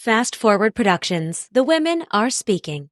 Fast Forward Productions. The women are speaking.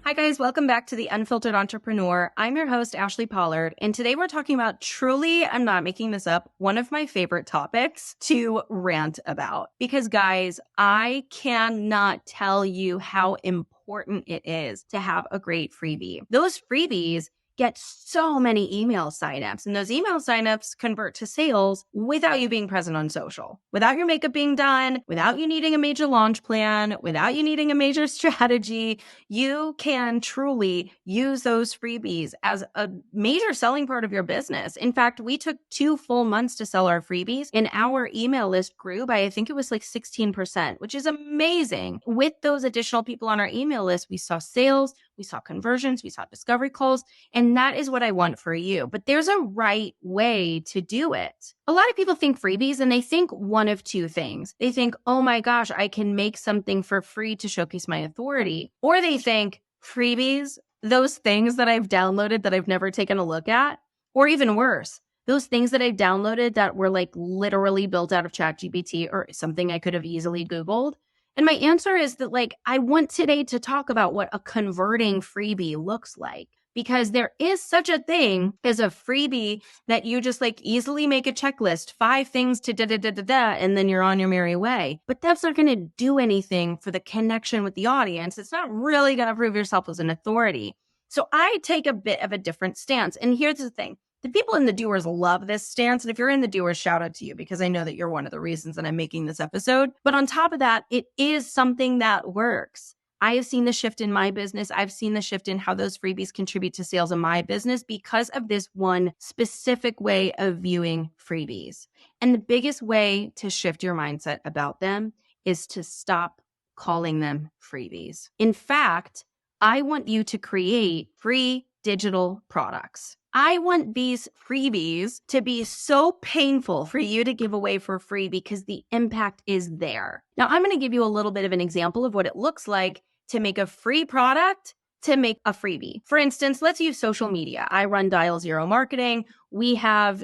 Hi guys, welcome back to The Unfiltered Entrepreneur. I'm your host, Ashley Pollard, and today we're talking about truly, I'm not making this up, one of my favorite topics to rant about. Because guys, I cannot tell you how important it is to have a great freebie. Those freebies get so many email signups, and those email signups convert to sales without you being present on social, without your makeup being done, without you needing a major launch plan, without you needing a major strategy. You can truly use those freebies as a major selling part of your business. In fact, we took 2 full months to sell our freebies, and our email list grew by, I think it was like 16%, which is amazing. With those additional people on our email list, we saw sales, we saw conversions, we saw discovery calls, and that is what I want for you. But there's a right way to do it. A lot of people think freebies and they think one of two things. They think, oh my gosh, I can make something for free to showcase my authority. Or they think freebies, those things that I've downloaded that I've never taken a look at, or even worse, those things that I downloaded that were like literally built out of ChatGPT or something I could have easily Googled. And my answer is that I want today to talk about what a converting freebie looks like, because there is such a thing as a freebie that you just easily make a checklist, 5 things to da-da-da-da-da, and then you're on your merry way. But that's not going to do anything for the connection with the audience. It's not really going to prove yourself as an authority. So I take a bit of a different stance. And here's the thing. The people in the doers love this stance. And if you're in the doers, shout out to you, because I know that you're one of the reasons that I'm making this episode. But on top of that, it is something that works. I have seen the shift in my business. I've seen the shift in how those freebies contribute to sales in my business because of this one specific way of viewing freebies. And the biggest way to shift your mindset about them is to stop calling them freebies. In fact, I want you to create free digital products. I want these freebies to be so painful for you to give away for free because the impact is there. Now, I'm going to give you a little bit of an example of what it looks like to make a free product to make a freebie. For instance, let's use social media. I run Dial Zero Marketing. We have,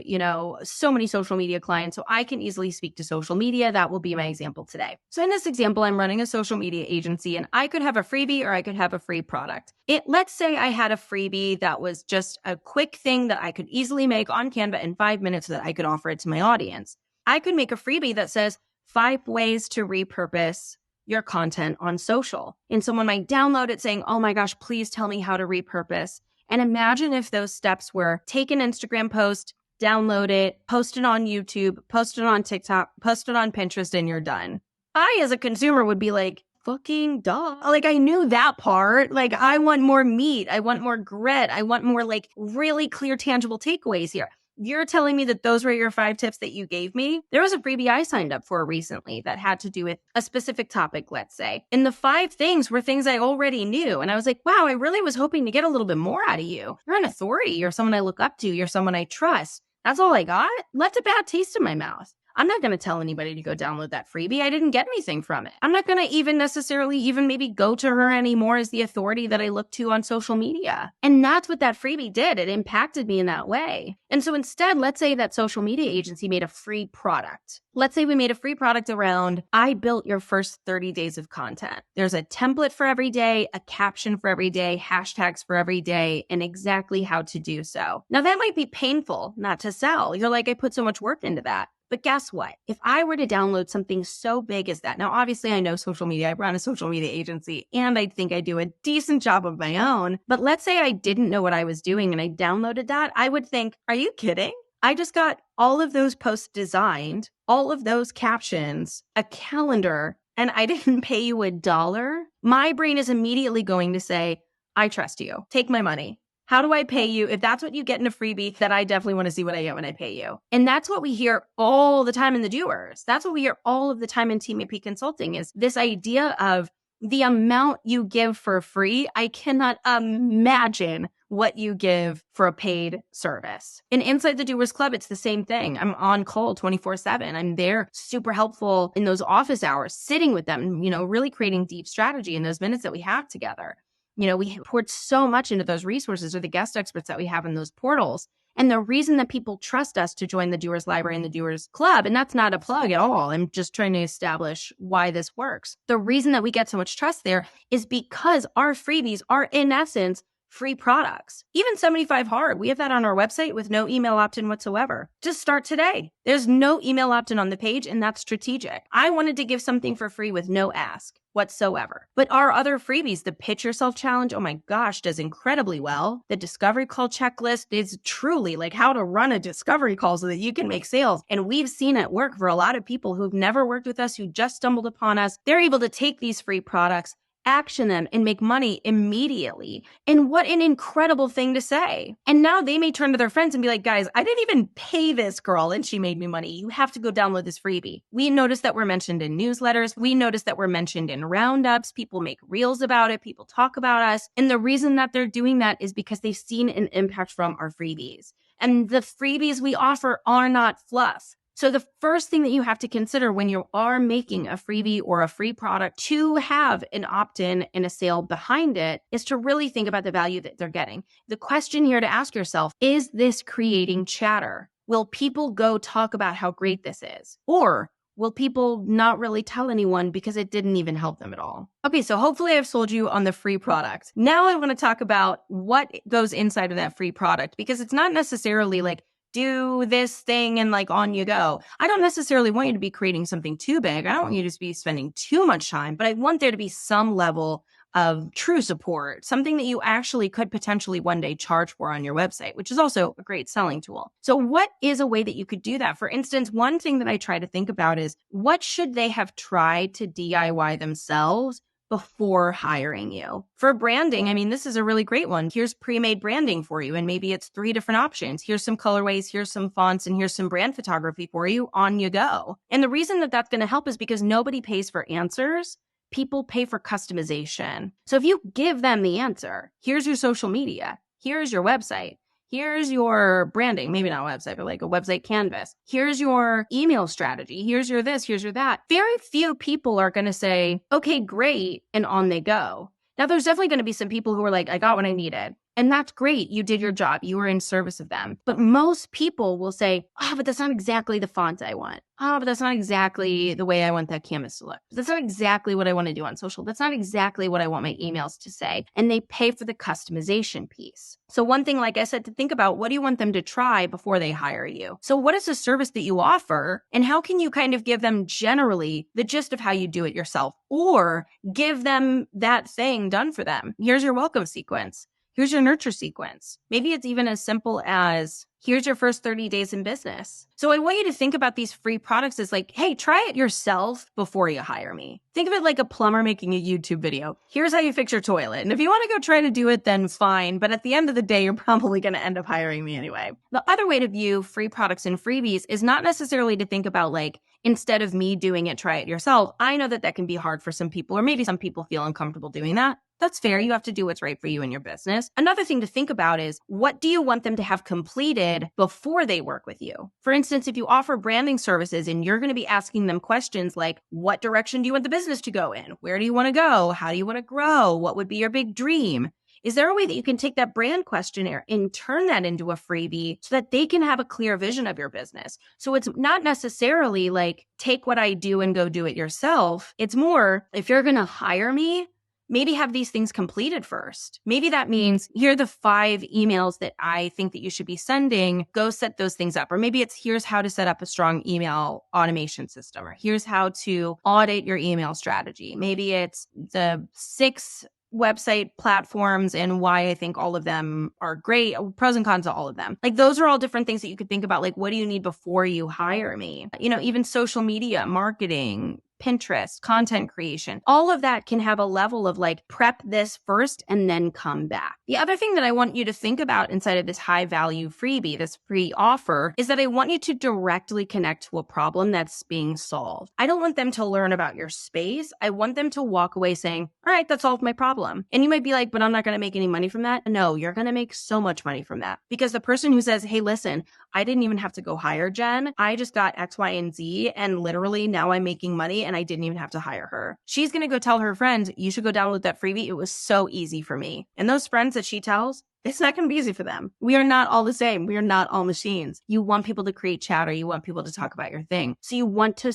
so many social media clients, so I can easily speak to social media. That will be my example today. So in this example, I'm running a social media agency, and I could have a freebie or I could have a free product. Let's say I had a freebie that was just a quick thing that I could easily make on Canva in 5 minutes so that I could offer it to my audience. I could make a freebie that says 5 ways to repurpose your content on social. And someone might download it saying, oh my gosh, please tell me how to repurpose. And imagine if those steps were take an Instagram post, download it, post it on YouTube, post it on TikTok, post it on Pinterest, and you're done. I, as a consumer, would be like, fucking duh. I knew that part. I want more meat. I want more grit. I want more really clear, tangible takeaways here. You're telling me that those were your 5 tips that you gave me? There was a freebie I signed up for recently that had to do with a specific topic, let's say. And the 5 things were things I already knew. And I was like, wow, I really was hoping to get a little bit more out of you. You're an authority. You're someone I look up to. You're someone I trust. That's all I got. Left a bad taste in my mouth. I'm not going to tell anybody to go download that freebie. I didn't get anything from it. I'm not going to even necessarily maybe go to her anymore as the authority that I look to on social media. And that's what that freebie did. It impacted me in that way. And so instead, let's say that social media agency made a free product. Let's say we made a free product around, I built your first 30 days of content. There's a template for every day, a caption for every day, hashtags for every day, and exactly how to do so. Now that might be painful not to sell. You're like, I put so much work into that. But guess what? If I were to download something so big as that, now obviously I know social media, I run a social media agency, and I think I do a decent job of my own. But let's say I didn't know what I was doing and I downloaded that, I would think, are you kidding? I just got all of those posts designed, all of those captions, a calendar, and I didn't pay you $1. My brain is immediately going to say, I trust you. Take my money. How do I pay you? If that's what you get in a freebie, then I definitely want to see what I get when I pay you. And that's what we hear all the time in the doers. That's what we hear all of the time in Team AP Consulting is this idea of the amount you give for free. I cannot imagine what you give for a paid service. And inside the Doers Club, it's the same thing. I'm on call 24/7. I'm there super helpful in those office hours, sitting with them, really creating deep strategy in those minutes that we have together. We poured so much into those resources or the guest experts that we have in those portals. And the reason that people trust us to join the Doers Library and the Doers Club, and that's not a plug at all, I'm just trying to establish why this works. The reason that we get so much trust there is because our freebies are, in essence, free products. Even 75 Hard, we have that on our website with no email opt-in whatsoever. Just start today. There's no email opt-in on the page, and that's strategic. I wanted to give something for free with no ask whatsoever. But our other freebies, the Pitch Yourself Challenge, oh my gosh, does incredibly well. The Discovery Call Checklist is truly like how to run a discovery call so that you can make sales. And we've seen it work for a lot of people who've never worked with us, who just stumbled upon us. They're able to take these free products, action them, and make money immediately. And what an incredible thing to say. And now they may turn to their friends and be like, guys, I didn't even pay this girl and she made me money. You have to go download this freebie. We noticed that we're mentioned in newsletters. We noticed that we're mentioned in roundups. People make reels about it. People talk about us. And the reason that they're doing that is because they've seen an impact from our freebies. And the freebies we offer are not fluff. So the first thing that you have to consider when you are making a freebie or a free product to have an opt-in and a sale behind it is to really think about the value that they're getting. The question here to ask yourself, is this creating chatter? Will people go talk about how great this is? Or will people not really tell anyone because it didn't even help them at all? Okay, so hopefully I've sold you on the free product. Now I want to talk about what goes inside of that free product, because it's not necessarily like, do this thing and like on you go. I don't necessarily want you to be creating something too big. I don't want you to be spending too much time, but I want there to be some level of true support, something that you actually could potentially one day charge for on your website, which is also a great selling tool. So what is a way that you could do that? For instance, one thing that I try to think about is, what should they have tried to DIY themselves before hiring you? For branding, I mean, this is a really great one. Here's pre-made branding for you. And maybe it's 3 different options. Here's some colorways, here's some fonts, and here's some brand photography for you. On you go. And the reason that that's going to help is because nobody pays for answers. People pay for customization. So if you give them the answer, here's your social media, here's your website, here's your branding, maybe not a website, but like a website canvas. Here's your email strategy. Here's your this, here's your that. Very few people are going to say, okay, great, and on they go. Now, there's definitely going to be some people who are like, I got what I needed. And that's great. You did your job. You were in service of them. But most people will say, oh, but that's not exactly the font I want. Oh, but that's not exactly the way I want that canvas to look. That's not exactly what I want to do on social. That's not exactly what I want my emails to say. And they pay for the customization piece. So one thing, like I said, to think about, what do you want them to try before they hire you? So what is the service that you offer? And how can you kind of give them generally the gist of how you do it yourself, or give them that thing done for them? Here's your welcome sequence. Here's your nurture sequence. Maybe it's even as simple as, here's your first 30 days in business. So I want you to think about these free products as like, hey, try it yourself before you hire me. Think of it like a plumber making a YouTube video. Here's how you fix your toilet. And if you want to go try to do it, then fine. But at the end of the day, you're probably going to end up hiring me anyway. The other way to view free products and freebies is not necessarily to think about like, instead of me doing it, try it yourself. I know that that can be hard for some people, or maybe some people feel uncomfortable doing that. That's fair. You have to do what's right for you and your business. Another thing to think about is, what do you want them to have completed before they work with you? For instance, if you offer branding services and you're going to be asking them questions like, what direction do you want the business to go in? Where do you want to go? How do you want to grow? What would be your big dream? Is there a way that you can take that brand questionnaire and turn that into a freebie so that they can have a clear vision of your business? So it's not necessarily like, take what I do and go do it yourself. It's more, if you're going to hire me, maybe have these things completed first. Maybe that means, here are the 5 emails that I think that you should be sending. Go set those things up. Or maybe it's, here's how to set up a strong email automation system. Or here's how to audit your email strategy. Maybe it's the 6 website platforms and why I think all of them are great, pros and cons of all of them. Like, those are all different things that you could think about. Like, what do you need before you hire me? You know, even social media, marketing, Pinterest, content creation, all of that can have a level of like, prep this first and then come back. The other thing that I want you to think about inside of this high value freebie, this free offer, is that I want you to directly connect to a problem that's being solved. I don't want them to learn about your space. I want them to walk away saying, all right, that solved my problem. And you might be like, but I'm not going to make any money from that. No, you're going to make so much money from that, because the person who says, hey, listen, I didn't even have to go hire Jen. I just got X, Y, and Z, and literally now I'm making money and I didn't even have to hire her. She's going to go tell her friends, you should go download that freebie. It was so easy for me. And those friends that she tells, it's not going to be easy for them. We are not all the same. We are not all machines. You want people to create chatter. You want people to talk about your thing. So you want to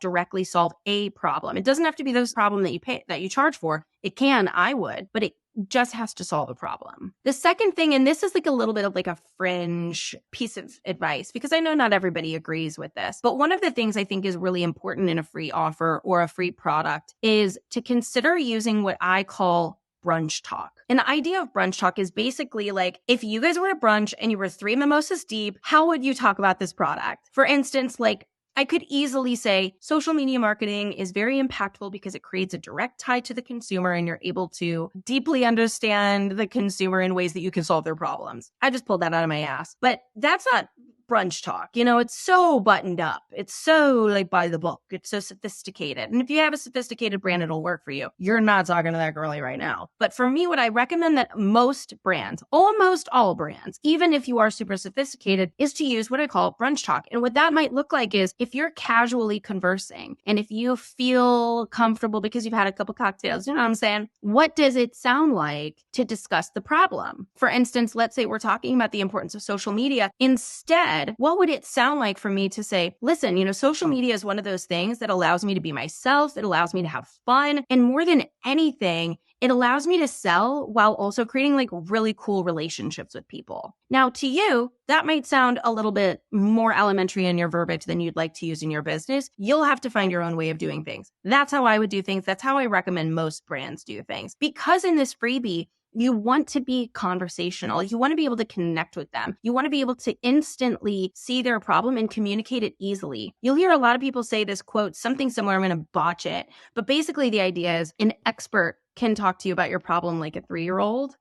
directly solve a problem. It doesn't have to be this problem that you charge for. It can, I would, but it just has to solve a problem. The second thing, and this is like a little bit of like a fringe piece of advice, because I know not everybody agrees with this, but one of the things I think is really important in a free offer or a free product is to consider using what I call brunch talk. And the idea of brunch talk is basically like, if you guys were at brunch and you were 3 mimosas deep, how would you talk about this product? For instance, like, I could easily say social media marketing is very impactful because it creates a direct tie to the consumer and you're able to deeply understand the consumer in ways that you can solve their problems. I just pulled that out of my ass. But that's not brunch talk. It's so buttoned up. It's so like by the book. It's so sophisticated. And if you have a sophisticated brand, it'll work for you. You're not talking to that girlie right now. But for me, what I recommend that most brands, almost all brands, even if you are super sophisticated, is to use what I call brunch talk. And what that might look like is if you're casually conversing and if you feel comfortable because you've had a couple cocktails, you know what I'm saying? What does it sound like to discuss the problem? For instance, let's say we're talking about the importance of social media. Instead, what would it sound like for me to say, listen, social media is one of those things that allows me to be myself. It allows me to have fun. And more than anything, it allows me to sell while also creating like really cool relationships with people. Now, to you, that might sound a little bit more elementary in your verbiage than you'd like to use in your business. You'll have to find your own way of doing things. That's how I would do things. That's how I recommend most brands do things. Because in this freebie, you want to be conversational. You want to be able to connect with them. You want to be able to instantly see their problem and communicate it easily. You'll hear a lot of people say this quote, something similar. I'm going to botch it. But basically the idea is an expert can talk to you about your problem like a 3-year-old,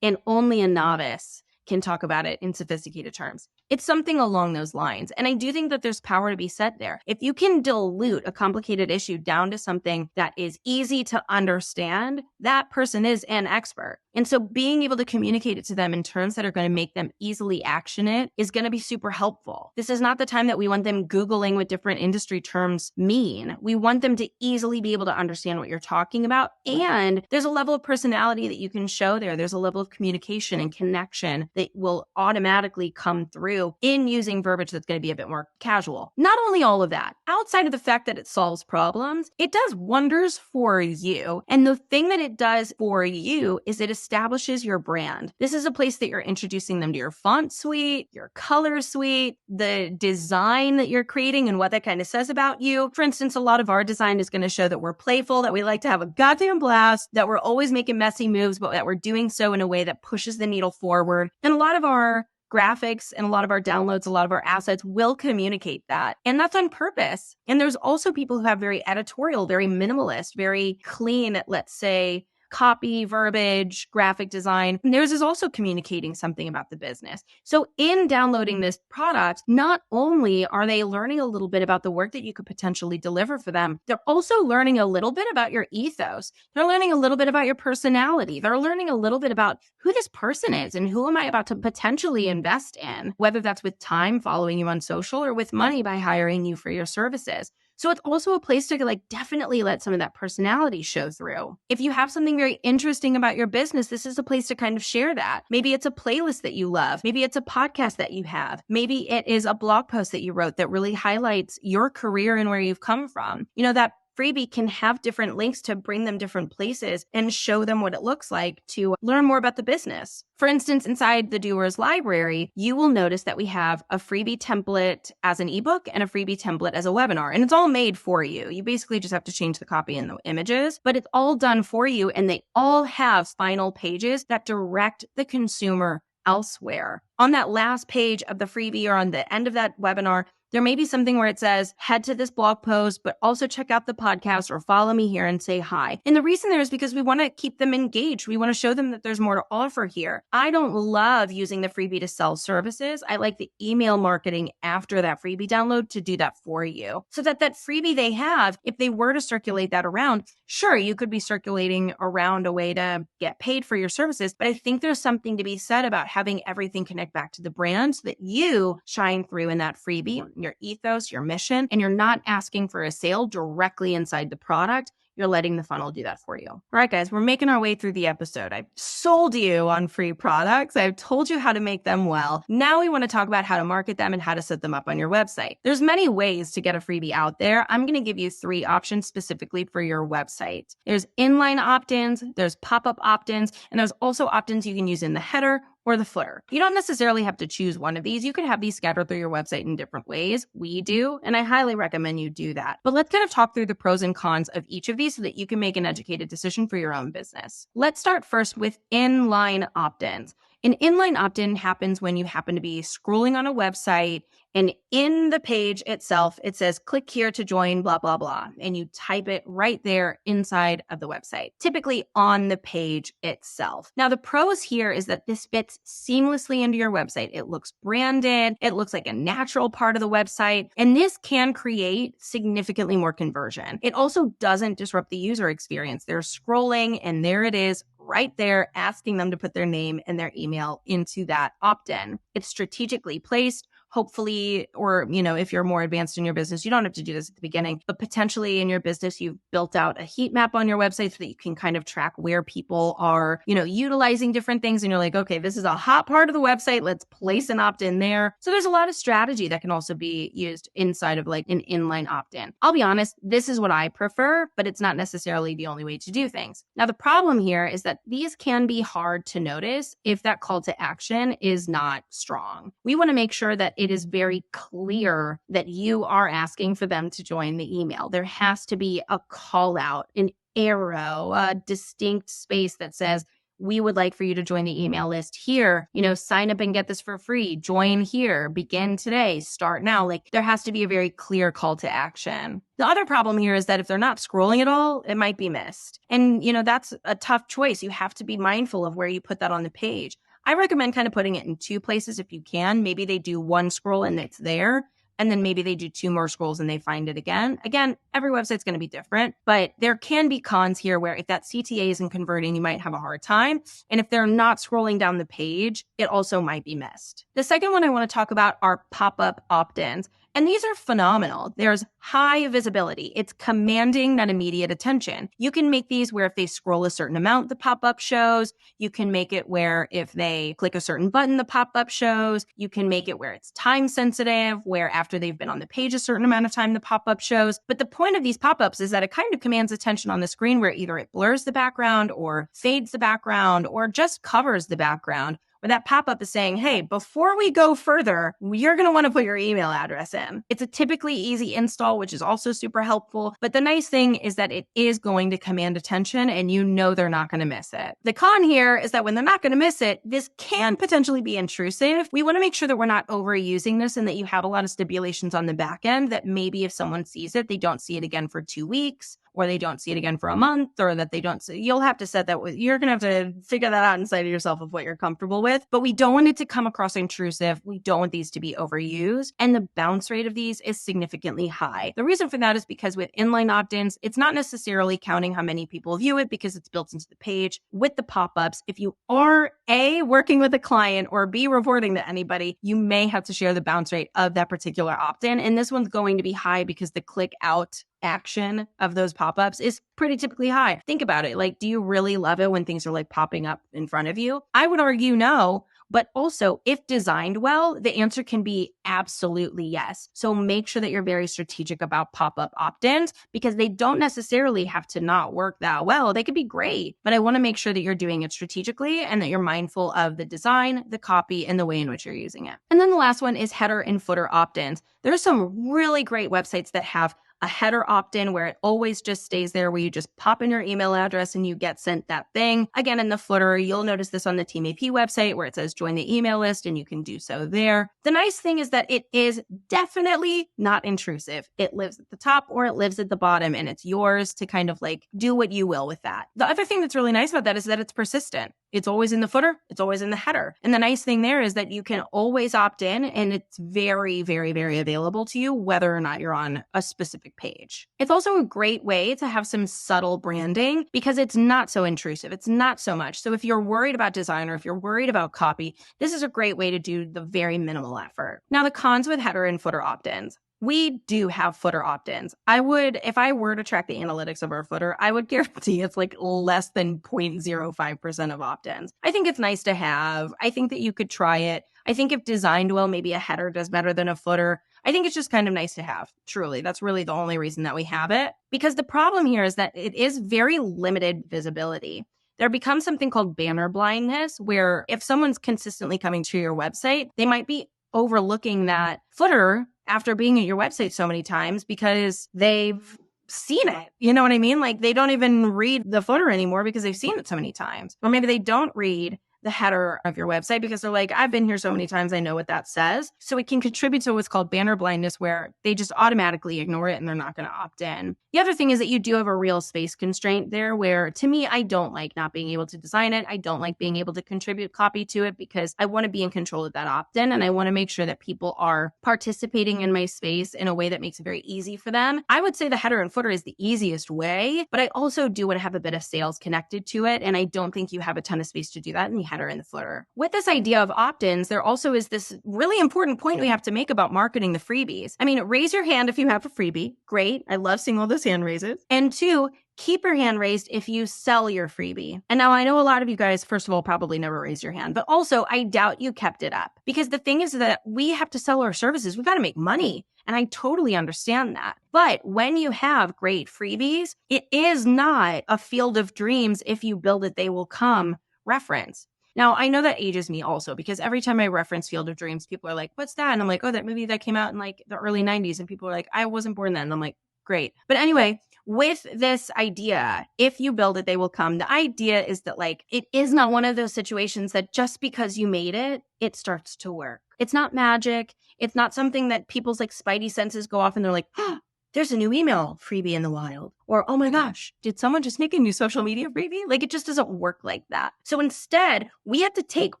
and only a novice can talk about it in sophisticated terms. It's something along those lines. And I do think that there's power to be said there. If you can dilute a complicated issue down to something that is easy to understand, that person is an expert. And so being able to communicate it to them in terms that are going to make them easily action it is going to be super helpful. This is not the time that we want them Googling what different industry terms mean. We want them to easily be able to understand what you're talking about. And there's a level of personality that you can show there. There's a level of communication and connection that will automatically come through in using verbiage that's going to be a bit more casual. Not only all of that, outside of the fact that it solves problems, it does wonders for you. And the thing that it does for you is it establishes your brand. This is a place that you're introducing them to your font suite, your color suite, the design that you're creating and what that kind of says about you. For instance, a lot of our design is going to show that we're playful, that we like to have a goddamn blast, that we're always making messy moves, but that we're doing so in a way that pushes the needle forward. And a lot of our graphics and a lot of our downloads, a lot of our assets will communicate that. And that's on purpose. And there's also people who have very editorial, very minimalist, very clean, let's say, copy, verbiage, graphic design. And theirs is also communicating something about the business. So in downloading this product, not only are they learning a little bit about the work that you could potentially deliver for them, they're also learning a little bit about your ethos. They're learning a little bit about your personality. They're learning a little bit about who this person is and who am I about to potentially invest in, whether that's with time following you on social or with money by hiring you for your services. So it's also a place to definitely let some of that personality show through. If you have something very interesting about your business, this is a place to kind of share that. Maybe it's a playlist that you love. Maybe it's a podcast that you have. Maybe it is a blog post that you wrote that really highlights your career and where you've come from. That freebie can have different links to bring them different places and show them what it looks like to learn more about the business. For instance, inside the Doers library, you will notice that we have a freebie template as an ebook and a freebie template as a webinar. And it's all made for you. You basically just have to change the copy and the images, but it's all done for you. And they all have final pages that direct the consumer elsewhere. On that last page of the freebie or on the end of that webinar, there may be something where it says, head to this blog post, but also check out the podcast or follow me here and say hi. And the reason there is because we want to keep them engaged. We want to show them that there's more to offer here. I don't love using the freebie to sell services. I like the email marketing after that freebie download to do that for you. So that freebie they have, if they were to circulate that around, sure, you could be circulating around a way to get paid for your services. But I think there's something to be said about having everything connect back to the brand so that you shine through in that freebie. your ethos, your mission, and you're not asking for a sale directly inside the product. You're letting the funnel do that for you. All right, guys, we're making our way through the episode. I've sold you on free products. I've told you how to make them well. Now we want to talk about how to market them and how to set them up on your website. There's many ways to get a freebie out there. I'm going to give you 3 options specifically for your website. There's inline opt-ins, there's pop-up opt-ins, and there's also opt-ins you can use in the header or the footer. You don't necessarily have to choose one of these. You could have these scattered through your website in different ways. We do, and I highly recommend you do that. But let's kind of talk through the pros and cons of each of these so that you can make an educated decision for your own business. Let's start first with inline opt-ins. An inline opt-in happens when you happen to be scrolling on a website and in the page itself, it says, click here to join, blah, blah, blah. And you type it right there inside of the website, typically on the page itself. Now, the pros here is that this fits seamlessly into your website. It looks branded. It looks like a natural part of the website. And this can create significantly more conversion. It also doesn't disrupt the user experience. They're scrolling and there it is, right there, asking them to put their name and their email into that opt-in. It's strategically placed. Hopefully, or, if you're more advanced in your business, you don't have to do this at the beginning, but potentially in your business, you've built out a heat map on your website so that you can kind of track where people are, utilizing different things. And you're like, okay, this is a hot part of the website. Let's place an opt-in there. So there's a lot of strategy that can also be used inside of like an inline opt-in. I'll be honest, this is what I prefer, but it's not necessarily the only way to do things. Now, the problem here is that these can be hard to notice if that call to action is not strong. We want to make sure that it is very clear that you are asking for them to join the email. There has to be a call out, an arrow, a distinct space that says, we would like for you to join the email list here, sign up and get this for free, join here, begin today, start now. Like there has to be a very clear call to action. The other problem here is that if they're not scrolling at all, it might be missed. And, that's a tough choice. You have to be mindful of where you put that on the page. I recommend kind of putting it in 2 places if you can. Maybe they do 1 scroll and it's there. And then maybe they do 2 more scrolls and they find it again. Again, every website's going to be different, but there can be cons here where if that CTA isn't converting, you might have a hard time. And if they're not scrolling down the page, it also might be missed. The second one I want to talk about are pop-up opt-ins. And these are phenomenal. There's high visibility. It's commanding that immediate attention. You can make these where if they scroll a certain amount, the pop-up shows. You can make it where if they click a certain button, the pop-up shows. You can make it where it's time sensitive, where after they've been on the page a certain amount of time, the pop-up shows. But the point of these pop-ups is that it kind of commands attention on the screen where either it blurs the background or fades the background or just covers the background. Where that pop-up is saying, hey, before we go further, you're going to want to put your email address in. It's a typically easy install, which is also super helpful. But the nice thing is that it is going to command attention and they're not going to miss it. The con here is that when they're not going to miss it, this can potentially be intrusive. We want to make sure that we're not overusing this and that you have a lot of stipulations on the back end that maybe if someone sees it, they don't see it again for 2 weeks. Or they don't see it again for a month, or that they don't see, you'll have to set that with, you're going to have to figure that out inside of yourself of what you're comfortable with. But we don't want it to come across intrusive. We don't want these to be overused. And the bounce rate of these is significantly high. The reason for that is because with inline opt-ins, it's not necessarily counting how many people view it because it's built into the page. With the pop-ups, if you are A, working with a client or B, reporting to anybody, you may have to share the bounce rate of that particular opt-in. And this one's going to be high because the click out action of those pop-ups is pretty typically high. Think about it. Like, do you really love it when things are like popping up in front of you? I would argue no. But also, if designed well, the answer can be absolutely yes. So make sure that you're very strategic about pop-up opt-ins because they don't necessarily have to not work that well. They could be great, but I want to make sure that you're doing it strategically and that you're mindful of the design, the copy, and the way in which you're using it. And then the last one is header and footer opt-ins. There are some really great websites that have a header opt-in where it always just stays there, where you just pop in your email address and you get sent that thing. Again, in the footer, you'll notice this on the Team AP website where it says join the email list and you can do so there. The nice thing is that it is definitely not intrusive. It lives at the top or it lives at the bottom and it's yours to kind of like do what you will with that. The other thing that's really nice about that is that it's persistent. It's always in the footer. It's always in the header. And the nice thing there is that you can always opt in and it's very, very, very available to you, whether or not you're on a specific specific page. It's also a great way to have some subtle branding because it's not so intrusive. It's not so much. So if you're worried about design or if you're worried about copy, this is a great way to do the very minimal effort. Now, the cons with header and footer opt-ins. We do have footer opt-ins. If I were to track the analytics of our footer, I would guarantee it's like less than 0.05% of opt-ins. I think it's nice to have. I think that you could try it. I think if designed well, maybe a header does better than a footer. I think it's just kind of nice to have. Truly, that's really the only reason that we have it. Because the problem here is that it is very limited visibility. There becomes something called banner blindness, where if someone's consistently coming to your website, they might be overlooking that footer after being at your website so many times because they've seen it. You know what I mean? Like they don't even read the footer anymore because they've seen it so many times. Or maybe they don't read the header of your website because they're like, I've been here so many times, I know what that says. So it can contribute to what's called banner blindness, where they just automatically ignore it and they're not going to opt in. The other thing is that you do have a real space constraint there where, to me, I don't like not being able to design it. I don't like being able to contribute copy to it because I want to be in control of that opt-in and I want to make sure that people are participating in my space in a way that makes it very easy for them. I would say the header and footer is the easiest way, but I also do want to have a bit of sales connected to it. And I don't think you have a ton of space to do that in the header and the footer. With this idea of opt-ins, there also is this really important point we have to make about marketing the freebies. I mean, raise your hand if you have a freebie. Great. I love seeing all those hand raises. And two, keep your hand raised if you sell your freebie. And now I know a lot of you guys, first of all, probably never raised your hand, but also I doubt you kept it up because the thing is that we have to sell our services. We've got to make money. And I totally understand that. But when you have great freebies, it is not a field of dreams. If you build it, they will come reference. Now, I know that ages me also because every time I reference Field of Dreams, people are like, what's that? And I'm like, oh, that movie that came out in like the early 90s. And people are like, I wasn't born then. And I'm like, great. But anyway, with this idea, if you build it, they will come. The idea is that like, it is not one of those situations that just because you made it, it starts to work. It's not magic. It's not something that people's like spidey senses go off and they're like, oh, there's a new email freebie in the wild. Or, oh my gosh, did someone just make a new social media freebie? Like it just doesn't work like that. So instead, we have to take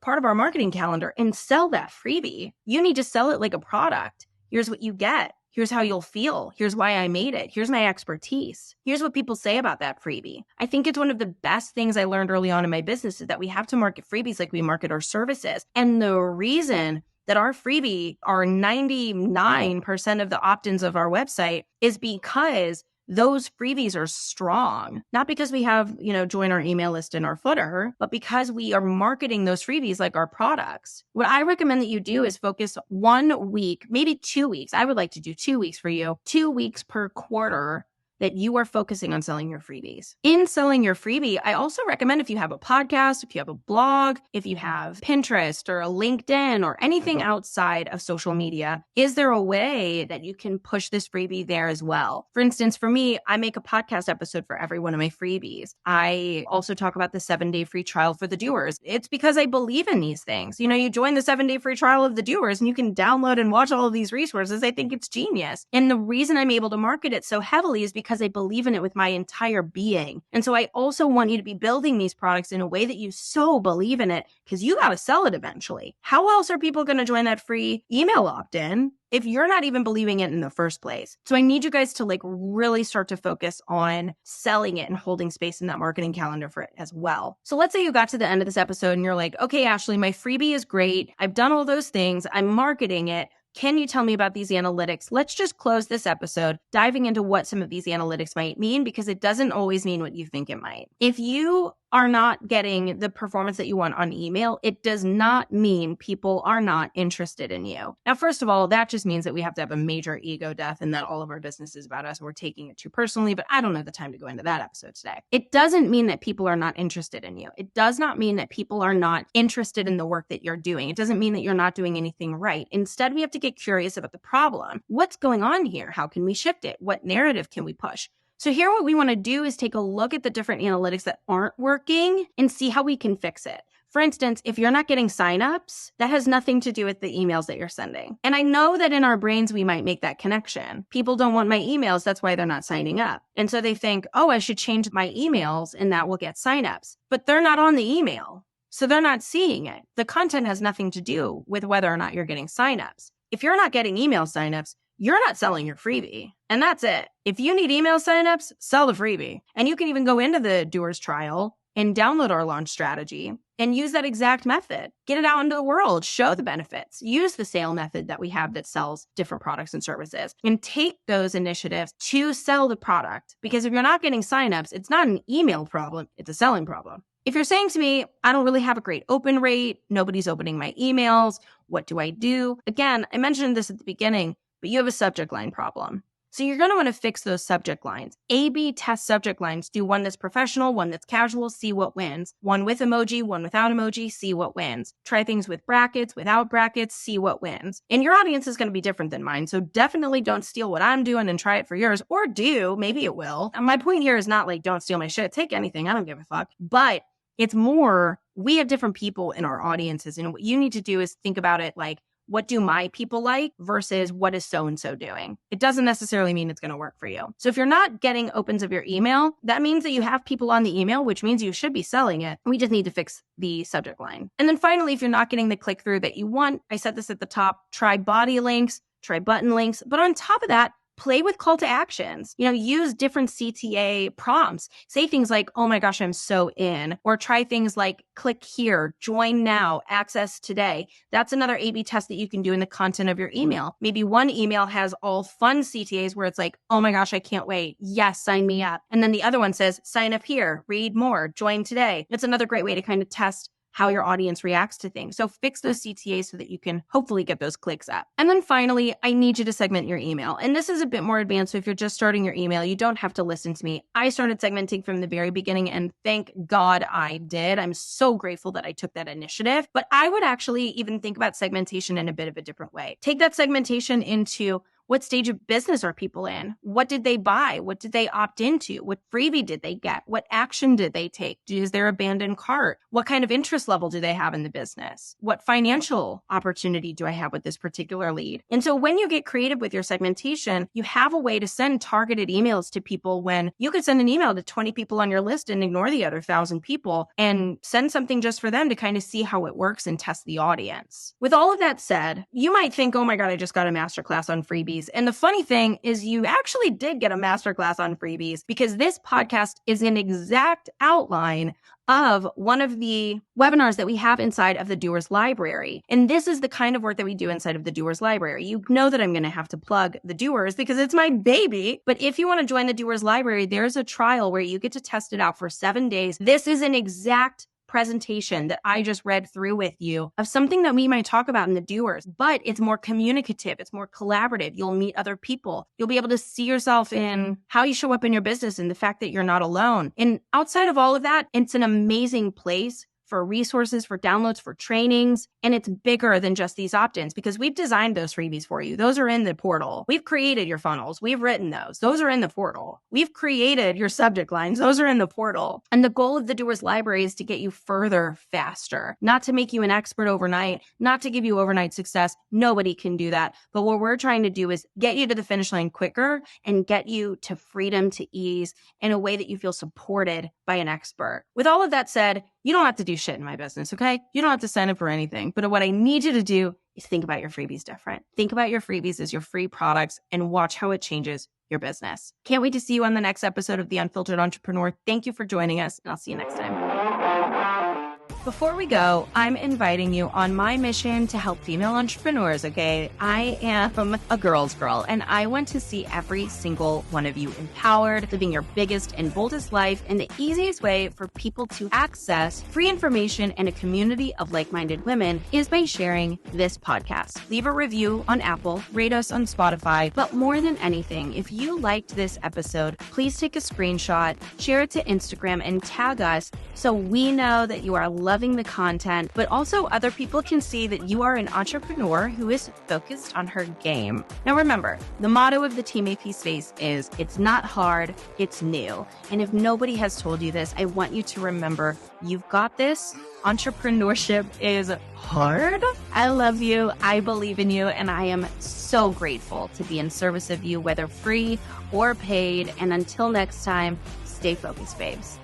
part of our marketing calendar and sell that freebie. You need to sell it like a product. Here's what you get. Here's how you'll feel. Here's why I made it. Here's my expertise. Here's what people say about that freebie. I think it's one of the best things I learned early on in my business is that we have to market freebies like we market our services. And the reason that our freebie are 99% of the opt-ins of our website is because those freebies are strong. Not because we have, join our email list in our footer, but because we are marketing those freebies like our products. What I recommend that you do is focus 1 week, maybe 2 weeks. I would like to do 2 weeks for you, 2 weeks per quarter that you are focusing on selling your freebies. In selling your freebie, I also recommend if you have a podcast, if you have a blog, if you have Pinterest or a LinkedIn or anything outside of social media, is there a way that you can push this freebie there as well? For instance, for me, I make a podcast episode for every one of my freebies. I also talk about the 7-day free trial for the doers. It's because I believe in these things. You join the 7-day free trial of the doers and you can download and watch all of these resources. I think it's genius. And the reason I'm able to market it so heavily is because I believe in it with my entire being. And so I also want you to be building these products in a way that you so believe in it because you got to sell it eventually. How else are people going to join that free email opt-in if you're not even believing it in the first place? So I need you guys to really start to focus on selling it and holding space in that marketing calendar for it as well. So let's say you got to the end of this episode and you're like, okay, Ashley, my freebie is great. I've done all those things. I'm marketing it. Can you tell me about these analytics? Let's just close this episode diving into what some of these analytics might mean because it doesn't always mean what you think it might. If you are not getting the performance that you want on email, it does not mean people are not interested in you. Now, first of all, that just means that we have to have a major ego death and that all of our business is about us. We're taking it too personally, but I don't have the time to go into that episode today. It doesn't mean that people are not interested in you. It does not mean that people are not interested in the work that you're doing. It doesn't mean that you're not doing anything right. Instead, we have to get curious about the problem. What's going on here? How can we shift it? What narrative can we push? So here, what we want to do is take a look at the different analytics that aren't working and see how we can fix it. For instance, if you're not getting signups, that has nothing to do with the emails that you're sending. And I know that in our brains, we might make that connection. People don't want my emails. That's why they're not signing up. And so they think, oh, I should change my emails and that will get signups. But they're not on the email. So they're not seeing it. The content has nothing to do with whether or not you're getting signups. If you're not getting email signups, you're not selling your freebie. And that's it. If you need email signups, sell the freebie. And you can even go into the doers trial and download our launch strategy and use that exact method. Get it out into the world, show the benefits, use the sale method that we have that sells different products and services, and take those initiatives to sell the product. Because if you're not getting signups, it's not an email problem, it's a selling problem. If you're saying to me, I don't really have a great open rate, nobody's opening my emails, what do I do? Again, I mentioned this at the beginning, but you have a subject line problem. So you're going to want to fix those subject lines. A/B test subject lines. Do one that's professional, one that's casual, see what wins. One with emoji, one without emoji, see what wins. Try things with brackets, without brackets, see what wins. And your audience is going to be different than mine. So definitely don't steal what I'm doing and try it for yours. Or do, maybe it will. And my point here is not like, don't steal my shit. Take anything. I don't give a fuck. But it's more, we have different people in our audiences. And what you need to do is think about it like, what do my people like versus what is so-and-so doing? It doesn't necessarily mean it's going to work for you. So if you're not getting opens of your email, that means that you have people on the email, which means you should be selling it. We just need to fix the subject line. And then finally, if you're not getting the click-through that you want, I said this at the top, try body links, try button links. But on top of that, play with call to actions. Use different CTA prompts. Say things like, oh my gosh, I'm so in. Or try things like click here, join now, access today. That's another A/B test that you can do in the content of your email. Maybe one email has all fun CTAs where it's like, oh my gosh, I can't wait. Yes, sign me up. And then the other one says, sign up here, read more, join today. It's another great way to kind of test how your audience reacts to things. So fix those CTAs so that you can hopefully get those clicks up. And then finally, I need you to segment your email. And this is a bit more advanced. So if you're just starting your email, you don't have to listen to me. I started segmenting from the very beginning, and thank God I did. I'm so grateful that I took that initiative. But I would actually even think about segmentation in a bit of a different way. Take that segmentation into what stage of business are people in? What did they buy? What did they opt into? What freebie did they get? What action did they take? Is there abandoned cart? What kind of interest level do they have in the business? What financial opportunity do I have with this particular lead? And so when you get creative with your segmentation, you have a way to send targeted emails to people when you could send an email to 20 people on your list and ignore the other 1,000 people and send something just for them to kind of see how it works and test the audience. With all of that said, you might think, oh my God, I just got a masterclass on Freebies. And the funny thing is you actually did get a masterclass on Freebies because this podcast is an exact outline of one of the webinars that we have inside of the Doers Library. And this is the kind of work that we do inside of the Doers Library. You know that I'm going to have to plug the Doers because it's my baby. But if you want to join the Doers Library, there's a trial where you get to test it out for 7 days. This is an exact presentation that I just read through with you of something that we might talk about in the Doers, but it's more communicative. It's more collaborative. You'll meet other people. You'll be able to see yourself in how you show up in your business and the fact that you're not alone. And outside of all of that, it's an amazing place for resources, for downloads, for trainings. And it's bigger than just these opt-ins because we've designed those freebies for you. Those are in the portal. We've created your funnels. We've written those. Those are in the portal. We've created your subject lines. Those are in the portal. And the goal of the Doers Library is to get you further faster, not to make you an expert overnight, not to give you overnight success. Nobody can do that. But what we're trying to do is get you to the finish line quicker and get you to freedom, to ease in a way that you feel supported by an expert. With all of that said, you don't have to do shit in my business, okay? You don't have to sign up for anything. But what I need you to do is think about your freebies different. Think about your freebies as your free products and watch how it changes your business. Can't wait to see you on the next episode of The Unfiltered Entrepreneur. Thank you for joining us, and I'll see you next time. Before we go, I'm inviting you on my mission to help female entrepreneurs, okay? I am a girl's girl, and I want to see every single one of you empowered, living your biggest and boldest life. And the easiest way for people to access free information and a community of like-minded women is by sharing this podcast. Leave a review on Apple, rate us on Spotify, but more than anything, if you liked this episode, please take a screenshot, share it to Instagram, and tag us so we know that you are loving the content, but also other people can see that you are an entrepreneur who is focused on her game. Now remember, the motto of the Team AP space is, it's not hard, it's new. And if nobody has told you this, I want you to remember, you've got this. Entrepreneurship is hard. I love you. I believe in you. And I am so grateful to be in service of you, whether free or paid. And until next time, stay focused, babes.